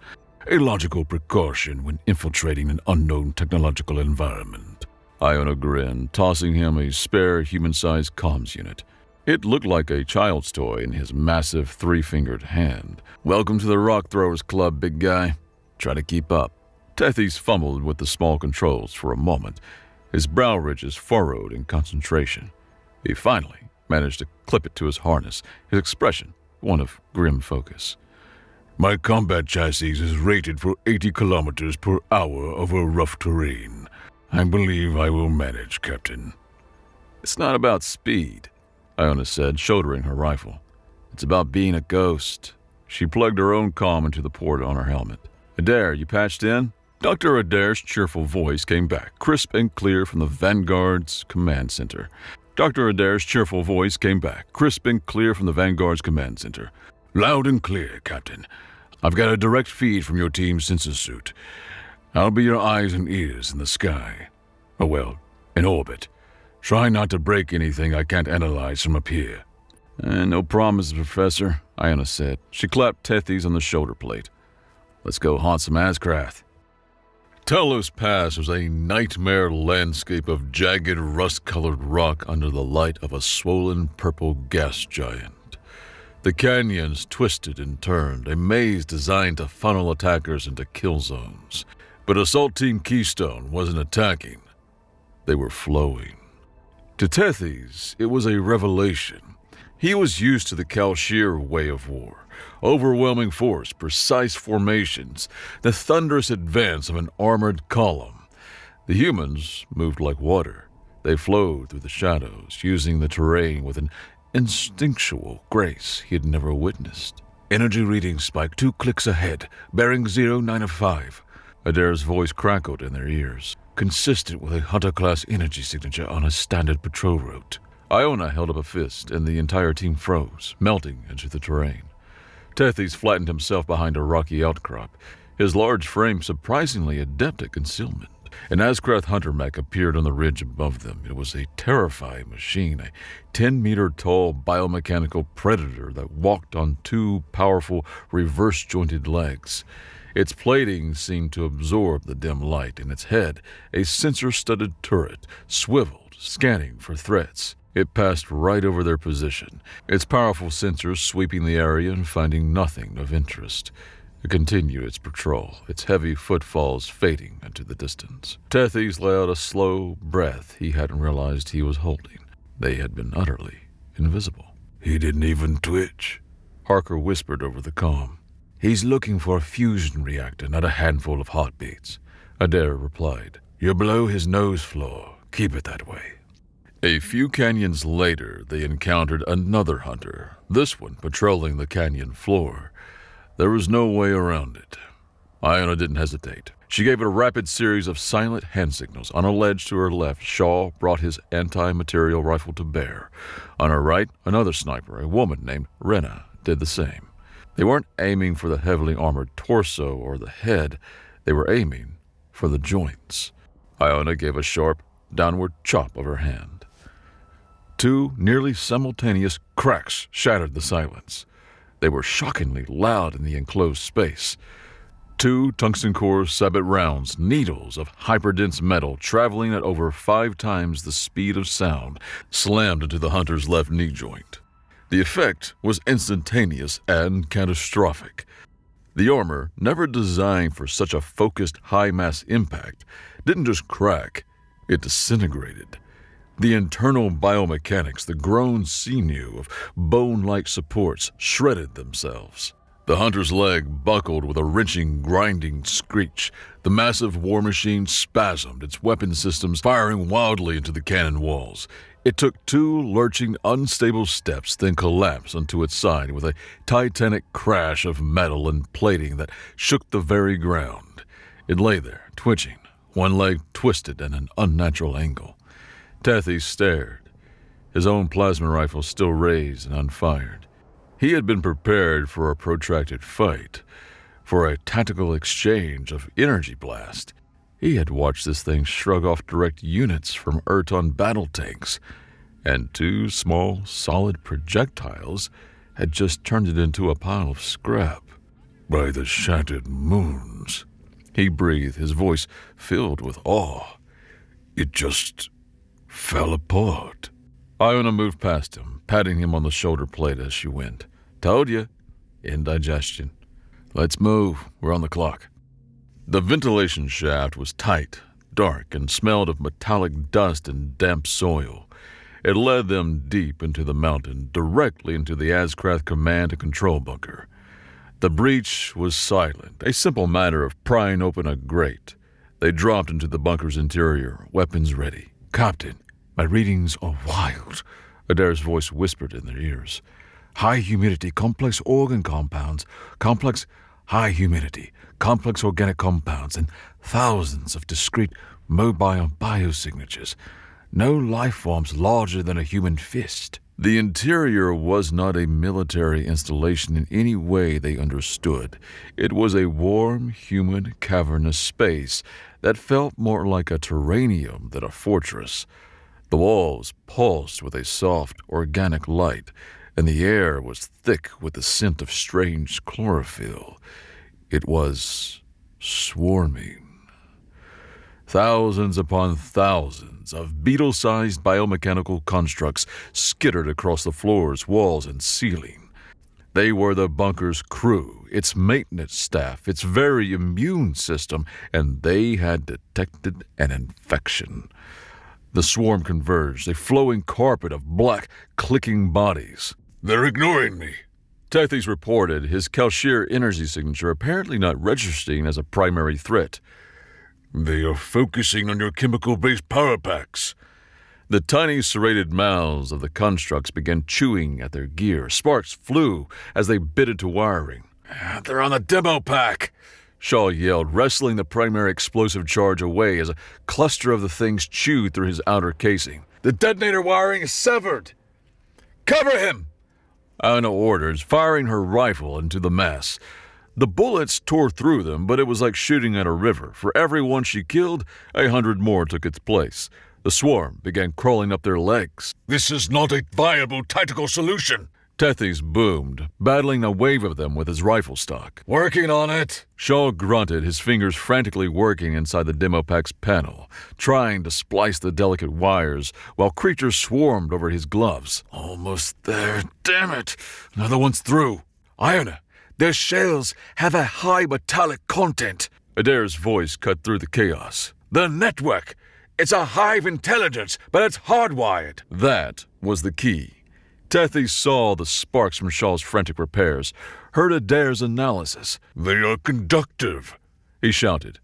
A logical precaution when infiltrating an unknown technological environment. Iona grinned, tossing him a spare human-sized comms unit. It looked like a child's toy in his massive three-fingered hand. "Welcome to the Rock Throwers Club, big guy. Try to keep up." Tethys fumbled with the small controls for a moment, his brow ridges furrowed in concentration. He finally managed to clip it to his harness, his expression one of grim focus. My combat chassis is rated for 80 kilometers per hour over rough terrain. I believe I will manage, Captain. "It's not about speed," Iona said, shouldering her rifle. "It's about being a ghost." She plugged her own comm into the port on her helmet. "Adair, you patched in?" Dr. Adair's cheerful voice came back, crisp and clear from the Vanguard's command center. Dr. Adair's cheerful voice came back, crisp and clear from the Vanguard's command center. Loud and clear, Captain. I've got a direct feed from your team's sensor suit. I'll be your eyes and ears in the sky. Oh well, in orbit. Try not to break anything I can't analyze from up here. No promises, Professor, Iona said. She clapped Tethys on the shoulder plate. "Let's go haunt some Azkrath." Talos Pass was a nightmare landscape of jagged, rust-colored rock under the light of a swollen purple gas giant. The canyons twisted and turned, a maze designed to funnel attackers into kill zones. But Assault Team Keystone wasn't attacking. They were flowing. To Tethys, it was a revelation. He was used to the Kalshir way of war. Overwhelming force, precise formations, the thunderous advance of an armored column. The humans moved like water. They flowed through the shadows, using the terrain with an instinctual grace he had never witnessed. Energy reading spike 2 clicks ahead, bearing 0905. Adair's voice crackled in their ears, consistent with a Hunter-class energy signature on a standard patrol route. Iona held up a fist, and the entire team froze, melting into the terrain. Tethys flattened himself behind a rocky outcrop, his large frame surprisingly adept at concealment. An Askrath hunter mech appeared on the ridge above them. It was a terrifying machine, a 10-meter-tall biomechanical predator that walked on two powerful, reverse-jointed legs. Its plating seemed to absorb the dim light, and its head, a sensor-studded turret, swiveled, scanning for threats. It passed right over their position, its powerful sensors sweeping the area and finding nothing of interest. It continued its patrol, its heavy footfalls fading into the distance. Tethys let out a slow breath he hadn't realized he was holding. They had been utterly invisible. He didn't even twitch. Harker whispered over the comm. He's looking for a fusion reactor, not a handful of heartbeats. Adair replied. You're below his nose floor. Keep it that way. A few canyons later, they encountered another hunter, this one patrolling the canyon floor. There was no way around it. Iona didn't hesitate. She gave it a rapid series of silent hand signals. On a ledge to her left, Shaw brought his anti-material rifle to bear. On her right, another sniper, a woman named Rena, did the same. They weren't aiming for the heavily armored torso or the head. They were aiming for the joints. Iona gave a sharp, downward chop of her hand. Two nearly simultaneous cracks shattered the silence. They were shockingly loud in the enclosed space. Two tungsten-core sabot rounds, needles of hyperdense metal traveling at over 5 times the speed of sound, slammed into the hunter's left knee joint. The effect was instantaneous and catastrophic. The armor, never designed for such a focused high-mass impact, didn't just crack, it disintegrated. The internal biomechanics, the grown sinew of bone-like supports, shredded themselves. The hunter's leg buckled with a wrenching, grinding screech. The massive war machine spasmed, its weapon systems firing wildly into the cannon walls. It took 2 lurching, unstable steps, then collapsed onto its side with a titanic crash of metal and plating that shook the very ground. It lay there, twitching, one leg twisted at an unnatural angle. Tethys stared, his own plasma rifle still raised and unfired. He had been prepared for a protracted fight, for a tactical exchange of energy blast. He had watched this thing shrug off direct units from Erton battle tanks, and 2 small, solid projectiles had just turned it into a pile of scrap. By the shattered moons, he breathed, his voice filled with awe. It just fell apart. Iona moved past him, patting him on the shoulder blade as she went. Told you. Indigestion. Let's move. We're on the clock. The ventilation shaft was tight, dark, and smelled of metallic dust and damp soil. It led them deep into the mountain, directly into the Askrath command and control bunker. The breach was silent, a simple matter of prying open a grate. They dropped into the bunker's interior, weapons ready. Captain, my readings are wild, Adair's voice whispered in their ears. High humidity, complex organ compounds, complex high humidity, complex organic compounds, and thousands of discrete mobile biosignatures. No life forms larger than a human fist. The interior was not a military installation in any way they understood. It was a warm, humid, cavernous space that felt more like a terranium than a fortress. The walls pulsed with a soft, organic light, and the air was thick with the scent of strange chlorophyll. It was swarming. Thousands upon thousands of beetle-sized biomechanical constructs skittered across the floors, walls, and ceiling. They were the bunker's crew, its maintenance staff, its very immune system, and they had detected an infection. The swarm converged, a flowing carpet of black, clicking bodies. They're ignoring me, Tethys reported, his Kelshir energy signature apparently not registering as a primary threat. They are focusing on your chemical-based power packs. The tiny serrated mouths of the constructs began chewing at their gear. Sparks flew as they bit into wiring. They're on the demo pack, Shaw yelled, wrestling the primary explosive charge away as a cluster of the things chewed through his outer casing. The detonator wiring is severed. Cover him! Iona ordered, firing her rifle into the mass. The bullets tore through them, but it was like shooting at a river. For every one she killed, 100 more took its place. The swarm began crawling up their legs. This is not a viable tactical solution. Tethys boomed, battling a wave of them with his rifle stock. Working on it. Shaw grunted, his fingers frantically working inside the demo pack's panel, trying to splice the delicate wires while creatures swarmed over his gloves. Almost there. Damn it. Another one's through. Iona, their shells have a high metallic content. Adair's voice cut through the chaos. The network. It's a hive intelligence, but it's hardwired. That was the key. Tethys saw the sparks from Shaw's frantic repairs, heard Adair's analysis. They are conductive, he shouted.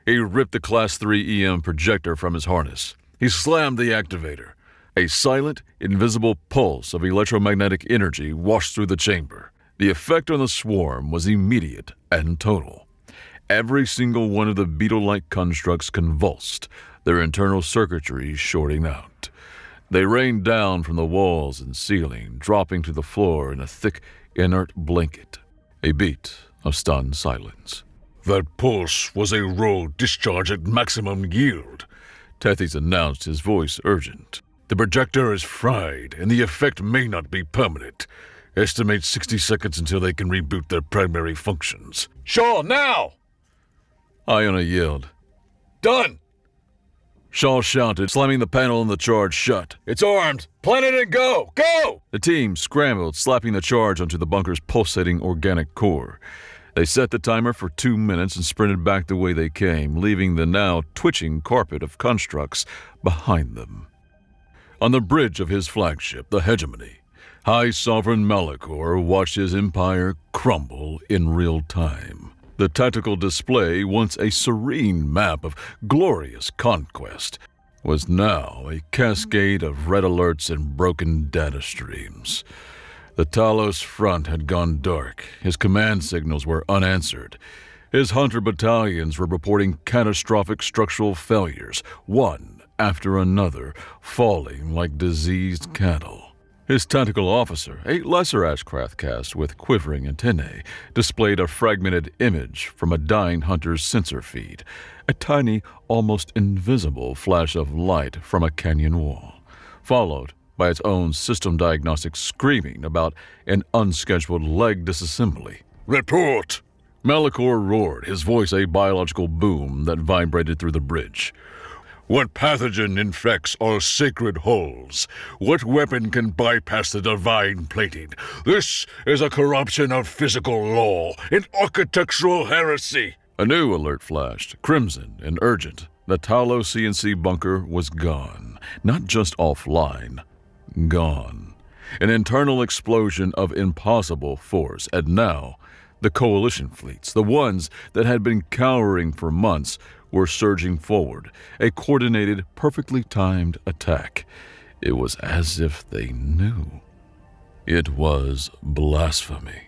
He ripped the Class 3 EM projector from his harness. He slammed the activator. A silent, invisible pulse of electromagnetic energy washed through the chamber. The effect on the swarm was immediate and total. Every single one of the beetle-like constructs convulsed, their internal circuitry shorting out. They rained down from the walls and ceiling, dropping to the floor in a thick, inert blanket. A beat of stunned silence. That pulse was a raw discharge at maximum yield, Tethys announced, his voice urgent. The projector is fried, and the effect may not be permanent. Estimate 60 seconds until they can reboot their primary functions. Shaw, now! Iona yelled. Done! Shaw shouted, slamming the panel on the charge shut. It's armed. Plant it and go! Go! The team scrambled, slapping the charge onto the bunker's pulsating organic core. They set the timer for 2 minutes and sprinted back the way they came, leaving the now twitching carpet of constructs behind them. On the bridge of his flagship, the Hegemony, High Sovereign Malachor watched his empire crumble in real time. The tactical display, once a serene map of glorious conquest, was now a cascade of red alerts and broken data streams. The Talos front had gone dark. His command signals were unanswered. His hunter battalions were reporting catastrophic structural failures, one after another, falling like diseased cattle. His tactical officer, a lesser Ashcraft caste with quivering antennae, displayed a fragmented image from a dying hunter's sensor feed, a tiny, almost invisible flash of light from a canyon wall, followed by its own system diagnostic screaming about an unscheduled leg disassembly. Report! Malachor roared, his voice a biological boom that vibrated through the bridge. What pathogen infects our sacred halls? What weapon can bypass the divine plating? This is a corruption of physical law, an architectural heresy. A new alert flashed, crimson and urgent. The Talos CNC bunker was gone. Not just offline. Gone. An internal explosion of impossible force, and now the coalition fleets, the ones that had been cowering for months, were surging forward, a coordinated, perfectly timed attack. It was as if they knew. It was blasphemy.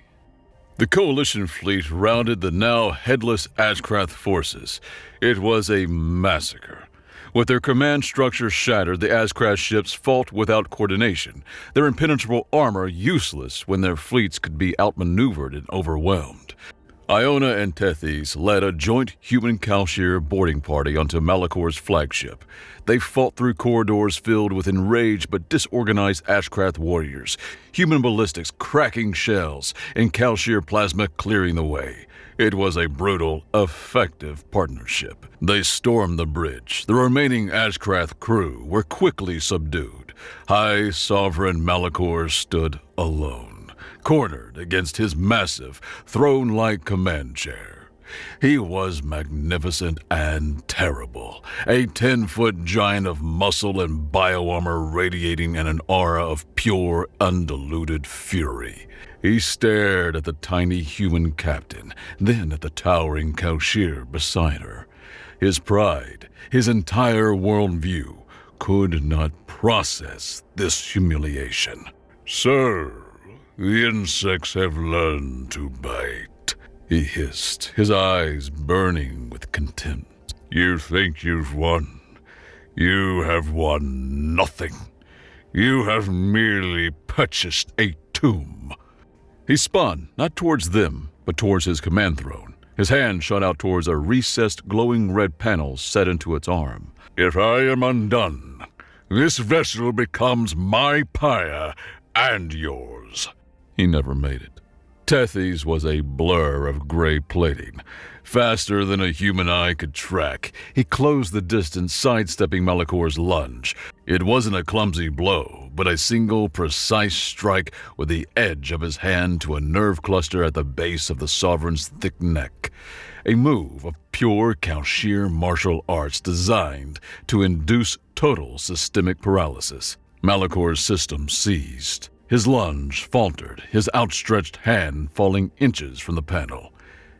The coalition fleet rounded the now headless Ashcraft forces. It was a massacre. With their command structure shattered, the Ashcraft ships fought without coordination, their impenetrable armor useless when their fleets could be outmaneuvered and overwhelmed. Iona and Tethys led a joint human Kalshir boarding party onto Malachor's flagship. They fought through corridors filled with enraged but disorganized Ashcraft warriors, human ballistics cracking shells, and Kalshir plasma clearing the way. It was a brutal, effective partnership. They stormed the bridge. The remaining Ashcraft crew were quickly subdued. High Sovereign Malachor stood alone, cornered against his massive, throne-like command chair. He was magnificent and terrible, a 10-foot giant of muscle and bioarmor radiating an aura of pure, undiluted fury. He stared at the tiny human captain, then at the towering Kalshir beside her. His pride, his entire worldview, could not process this humiliation. Sir, the insects have learned to bite, he hissed, his eyes burning with contempt. You think you've won. You have won nothing. You have merely purchased a tomb. He spun, not towards them, but towards his command throne. His hand shot out towards a recessed, glowing red panel set into its arm. If I am undone, this vessel becomes my pyre and yours. He never made it. Tethys was a blur of gray plating. Faster than a human eye could track, he closed the distance, sidestepping Malikor's lunge. It wasn't a clumsy blow, but a single, precise strike with the edge of his hand to a nerve cluster at the base of the Sovereign's thick neck. A move of pure Kalshir martial arts designed to induce total systemic paralysis. Malikor's system seized. His lunge faltered, his outstretched hand falling inches from the panel.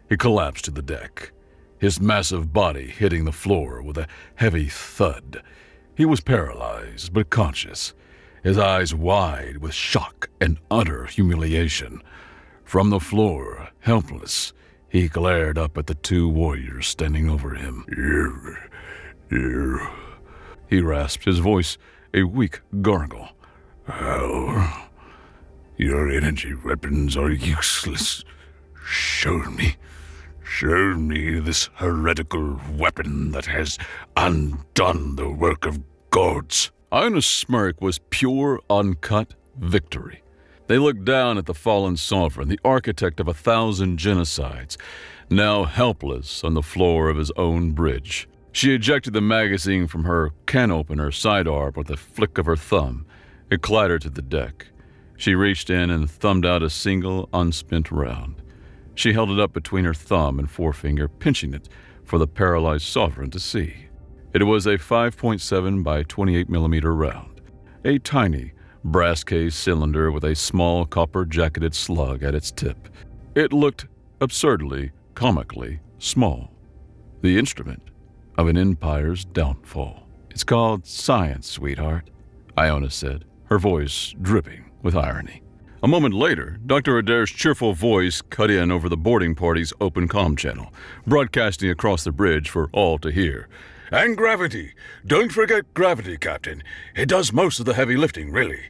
He collapsed to the deck, his massive body hitting the floor with a heavy thud. He was paralyzed but conscious, his eyes wide with shock and utter humiliation. From the floor, helpless, he glared up at the two warriors standing over him. You. He rasped, his voice a weak gargle. How? Your energy weapons are useless. Show me this heretical weapon that has undone the work of gods. Iona's smirk was pure, uncut victory. They looked down at the fallen sovereign, the architect of 1,000 genocides, now helpless on the floor of his own bridge. She ejected the magazine from her can-opener sidearm with a flick of her thumb. It clattered to the deck. She reached in and thumbed out a single, unspent round. She held it up between her thumb and forefinger, pinching it for the paralyzed sovereign to see. It was a 5.7 by 28 millimeter round, a tiny, brass-cased cylinder with a small copper-jacketed slug at its tip. It looked absurdly, comically small. The instrument of an empire's downfall. It's called science, sweetheart, Iona said, her voice dripping with irony. A moment later, Dr. Adair's cheerful voice cut in over the boarding party's open comm channel, broadcasting across the bridge for all to hear. And gravity. Don't forget gravity, Captain. It does most of the heavy lifting, really.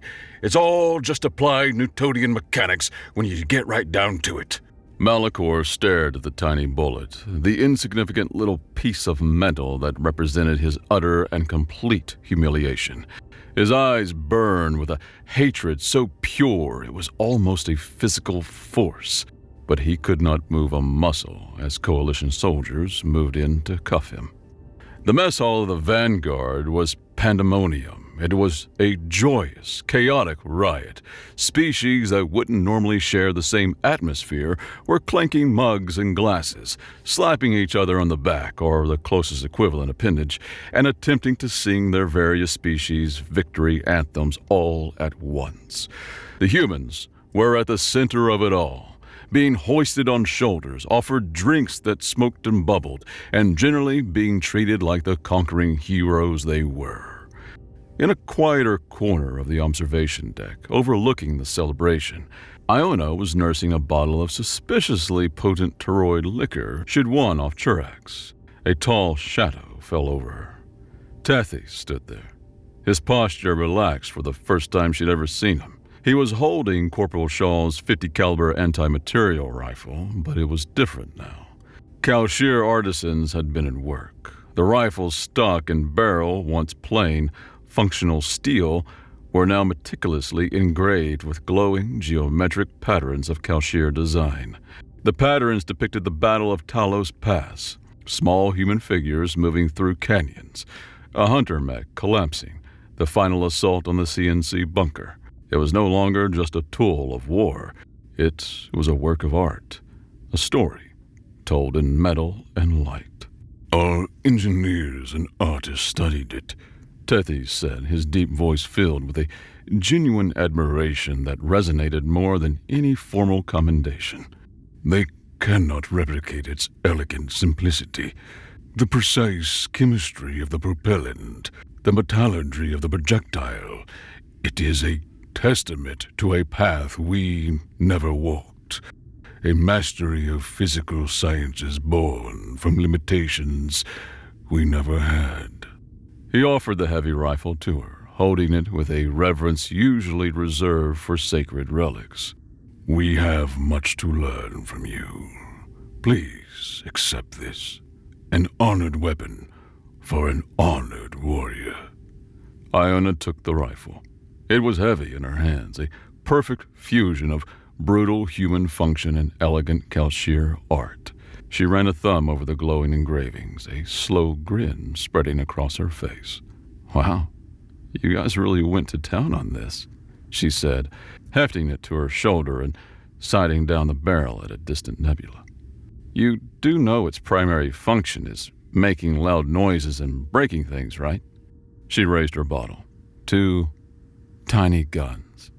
It's all just applied Newtonian mechanics when you get right down to it. Malikor stared at the tiny bullet, the insignificant little piece of metal that represented his utter and complete humiliation. His eyes burned with a hatred so pure it was almost a physical force, but he could not move a muscle as coalition soldiers moved in to cuff him. The mess hall of the Vanguard was pandemonium. It was a joyous, chaotic riot. Species that wouldn't normally share the same atmosphere were clanking mugs and glasses, slapping each other on the back or the closest equivalent appendage, and attempting to sing their various species' victory anthems all at once. The humans were at the center of it all, being hoisted on shoulders, offered drinks that smoked and bubbled, and generally being treated like the conquering heroes they were. In a quieter corner of the observation deck, overlooking the celebration, Iona was nursing a bottle of suspiciously potent toroid liquor she'd won off Churax. A tall shadow fell over her. Tethys stood there, his posture relaxed for the first time she'd ever seen him. He was holding Corporal Shaw's 50 caliber anti-material rifle, but it was different now. Kalshir artisans had been at work. The rifle's stock and barrel, once plain, functional steel, were now meticulously engraved with glowing geometric patterns of Kalshir design. The patterns depicted the Battle of Talos Pass, small human figures moving through canyons, a hunter mech collapsing, the final assault on the CNC bunker. It was no longer just a tool of war. It was a work of art, a story told in metal and light. Our engineers and artists studied it, Tethys said, his deep voice filled with a genuine admiration that resonated more than any formal commendation. They cannot replicate its elegant simplicity, the precise chemistry of the propellant, the metallurgy of the projectile. It is a testament to a path we never walked, a mastery of physical sciences born from limitations we never had. He offered the heavy rifle to her, holding it with a reverence usually reserved for sacred relics. We have much to learn from you. Please accept this. An honored weapon for an honored warrior. Iona took the rifle. It was heavy in her hands, a perfect fusion of brutal human function and elegant Kelshir art. She ran a thumb over the glowing engravings, a slow grin spreading across her face. "Wow, you guys really went to town on this," she said, hefting it to her shoulder and sighting down the barrel at a distant nebula. "You do know its primary function is making loud noises and breaking things, right?" She raised her bottle. 2 tiny guns.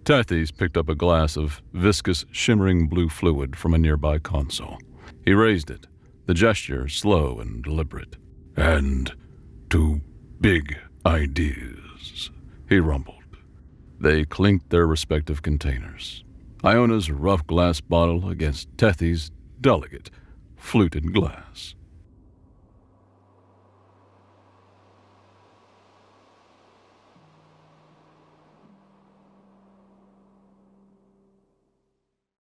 Tethys picked up a glass of viscous, shimmering blue fluid from a nearby console. He raised it, the gesture slow and deliberate. And 2 big ideas, he rumbled. They clinked their respective containers. Iona's rough glass bottle against Tethys' delicate, fluted glass.